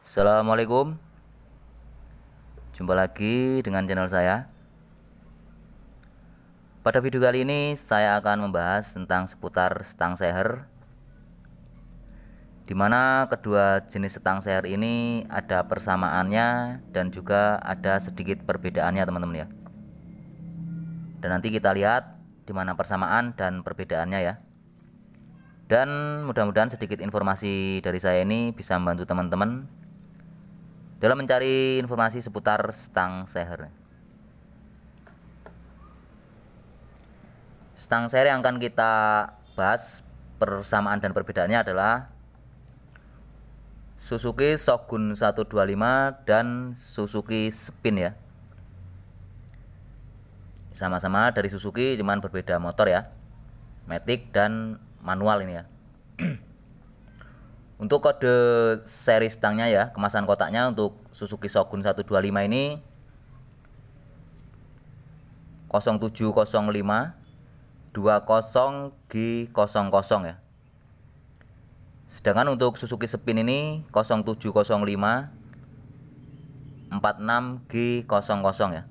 Assalamualaikum. Jumpa lagi dengan channel saya. Pada video kali ini saya akan membahas tentang seputar stang seher, di mana kedua jenis stang seher ini ada persamaannya dan juga ada sedikit perbedaannya teman-teman ya. Dan nanti kita lihat di mana persamaan dan perbedaannya ya. Dan mudah-mudahan sedikit informasi dari saya ini bisa membantu teman-teman dalam mencari informasi seputar stang seher. Stang seher yang akan kita bahas persamaan dan perbedaannya adalah Suzuki Shogun 125 dan Suzuki Spin ya. Sama-sama dari Suzuki, cuman berbeda motor ya, matic dan manual ini ya. Untuk kode seri stangnya ya, kemasan kotaknya untuk Suzuki Shogun 125 ini 0705 20G00 ya. Sedangkan untuk Suzuki Spin ini 0705 46G00 ya.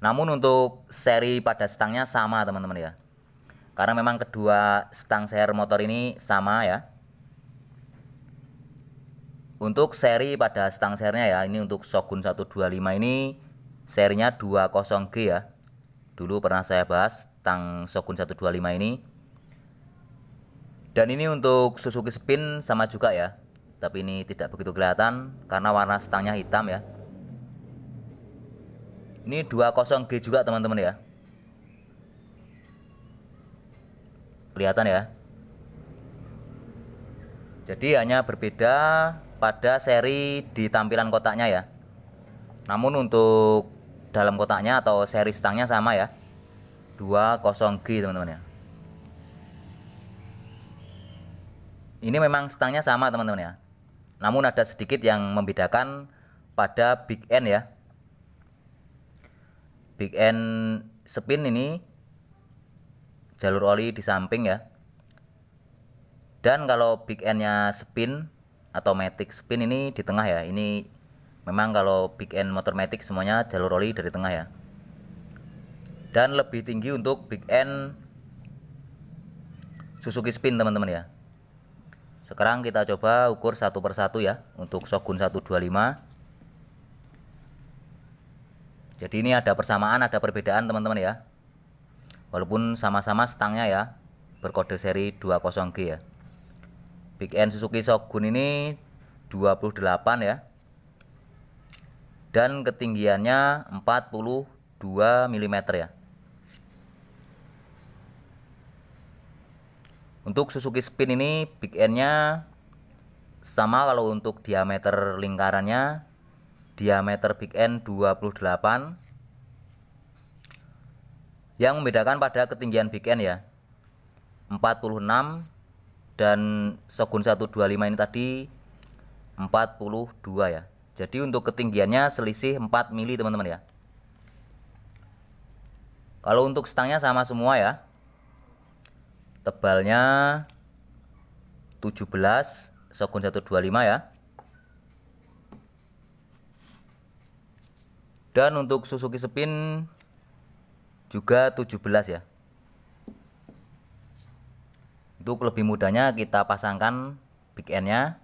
Namun untuk seri pada stangnya sama teman-teman ya. Karena memang kedua stang seher motor ini sama ya. Untuk seri pada stang sehernya ya, ini untuk Shogun 125 ini serinya 20G ya. Dulu pernah saya bahas stang Shogun 125 ini. Dan ini untuk Suzuki Spin sama juga ya. Tapi ini tidak begitu kelihatan karena warna stangnya hitam ya. Ini 20G juga teman-teman ya. Kelihatan ya. Jadi hanya berbeda pada seri di tampilan kotaknya ya. Namun untuk dalam kotaknya atau seri stangnya sama ya, 20G teman-teman ya. Ini memang stangnya sama teman-teman ya. Namun ada sedikit yang membedakan pada big end ya. Big end Spin ini jalur oli di samping ya. Dan kalau big end-nya Spin atau matic Spin ini di tengah ya. Ini memang kalau big end motor matic semuanya jalur oli dari tengah ya. Dan lebih tinggi untuk big end Suzuki Spin teman-teman ya. Sekarang kita coba ukur satu persatu ya untuk Shogun 125. Jadi ini ada persamaan, ada perbedaan teman-teman ya. Walaupun sama-sama stangnya ya, berkode seri 20G ya. Big end Suzuki Shogun ini 28 ya. Dan ketinggiannya 42 mm ya. Untuk Suzuki Spin ini big end-nya sama. Kalau untuk diameter lingkarannya, diameter big end 28. Yang membedakan pada ketinggian big end ya, 46, dan Shogun 125 ini tadi 42 ya. Jadi untuk ketinggiannya selisih 4 mili teman-teman ya. Kalau untuk stangnya sama semua ya. Tebalnya 17 Shogun 125 ya. Dan untuk Suzuki Spin juga 17 ya. Untuk lebih mudahnya kita pasangkan big end-nya.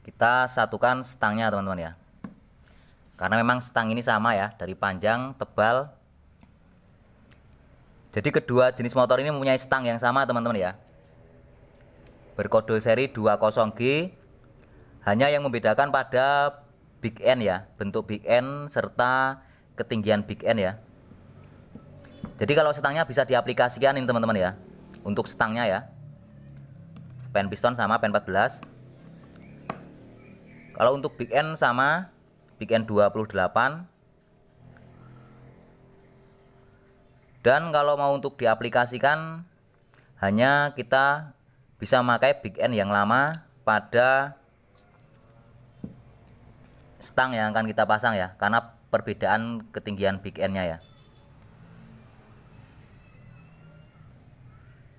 Kita satukan stangnya teman-teman ya. Karena memang stang ini sama ya, dari panjang, tebal. Jadi kedua jenis motor ini mempunyai stang yang sama teman-teman ya. Berkode seri 20G. Hanya yang membedakan pada big end ya, bentuk big end serta ketinggian big end ya. Jadi kalau stangnya bisa diaplikasikan ini teman-teman ya. Untuk stangnya ya, pen piston sama pen 14. Kalau untuk big end sama, big end 28. Dan kalau mau untuk diaplikasikan, hanya kita bisa memakai big end yang lama pada stang yang akan kita pasang ya, karena perbedaan ketinggian big end-nya ya.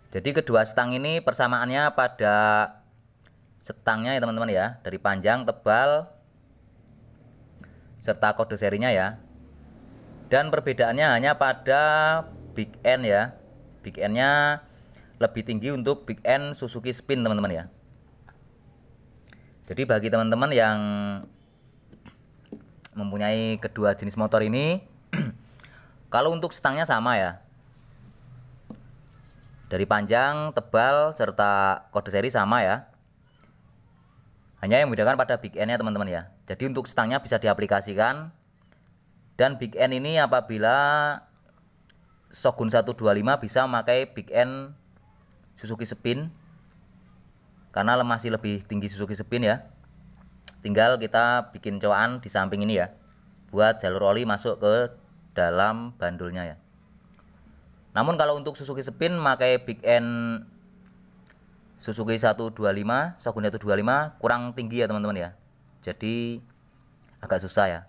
Jadi kedua stang ini persamaannya pada stangnya ya teman-teman ya, dari panjang, tebal, serta kode serinya ya. Dan perbedaannya hanya pada big end ya. Big end-nya lebih tinggi untuk big end Suzuki Spin teman-teman ya. Jadi bagi teman-teman yang mempunyai kedua jenis motor ini, kalau untuk stangnya sama ya, dari panjang, tebal, serta kode seri sama ya. Hanya yang membedakan pada big end nya teman-teman ya. Jadi untuk stangnya bisa diaplikasikan. Dan big end ini apabila Shogun 125 bisa memakai big end Suzuki Spin, karena masih lebih tinggi Suzuki Spin ya. Tinggal kita bikin coaan di samping ini ya, buat jalur oli masuk ke dalam bandulnya ya. Namun kalau untuk Suzuki Spin memakai big end Suzuki 125, Shogun 125 kurang tinggi ya teman-teman ya. Jadi agak susah ya.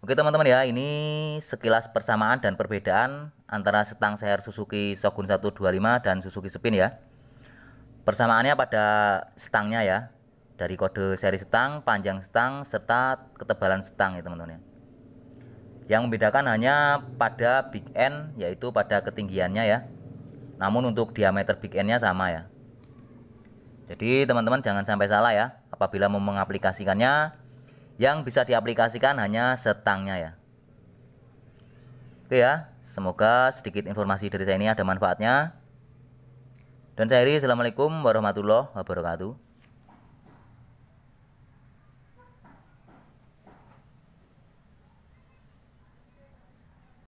Oke teman-teman ya, ini sekilas persamaan dan perbedaan antara stang seher Suzuki Shogun 125 dan Suzuki Spin ya. Persamaannya pada stangnya ya, dari kode seri stang, panjang stang, serta ketebalan stang ya teman-teman ya. Yang membedakan hanya pada big end, yaitu pada ketinggiannya ya. Namun untuk diameter big end-nya sama ya. Jadi teman-teman jangan sampai salah ya, apabila mau mengaplikasikannya. Yang bisa diaplikasikan hanya stangnya ya. Oke ya, semoga sedikit informasi dari saya ini ada manfaatnya. Dan saya Heri, assalamualaikum warahmatullahi wabarakatuh.